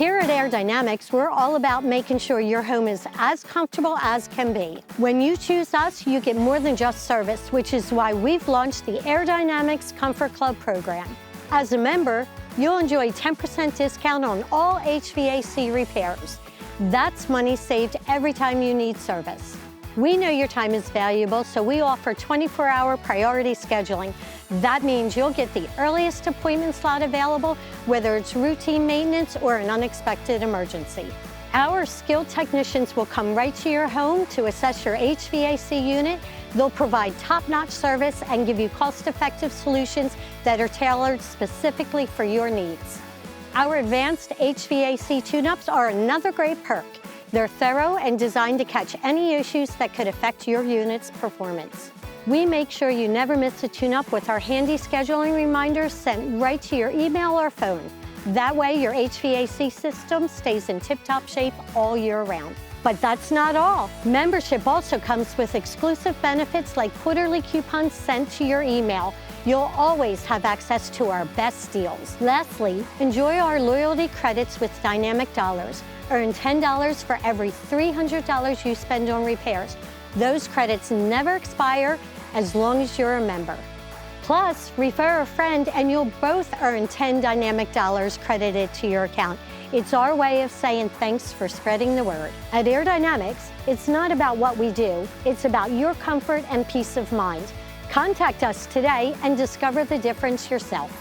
Here at Air Dynamics, we're all about making sure your home is as comfortable as can be. When you choose us, you get more than just service, which is why we've launched the Air Dynamics Comfort Club program. As a member, you'll enjoy 10% discount on all HVAC repairs. That's money saved every time you need service. We know your time is valuable, so we offer 24-hour priority scheduling. That means you'll get the earliest appointment slot available, whether it's routine maintenance or an unexpected emergency. Our skilled technicians will come right to your home to assess your HVAC unit. They'll provide top-notch service and give you cost-effective solutions that are tailored specifically for your needs. Our advanced HVAC tune-ups are another great perk. They're thorough and designed to catch any issues that could affect your unit's performance. We make sure you never miss a tune-up with our handy scheduling reminders sent right to your email or phone. That way, your HVAC system stays in tip-top shape all year round. But that's not all. Membership also comes with exclusive benefits like quarterly coupons sent to your email. You'll always have access to our best deals. Lastly, enjoy our loyalty credits with Dynamic Dollars. Earn $10 for every $300 you spend on repairs. Those credits never expire as long as you're a member. Plus, refer a friend and you'll both earn 10 Dynamic Dollars credited to your account. It's our way of saying thanks for spreading the word. At Air Dynamics, it's not about what we do, it's about your comfort and peace of mind. Contact us today and discover the difference yourself.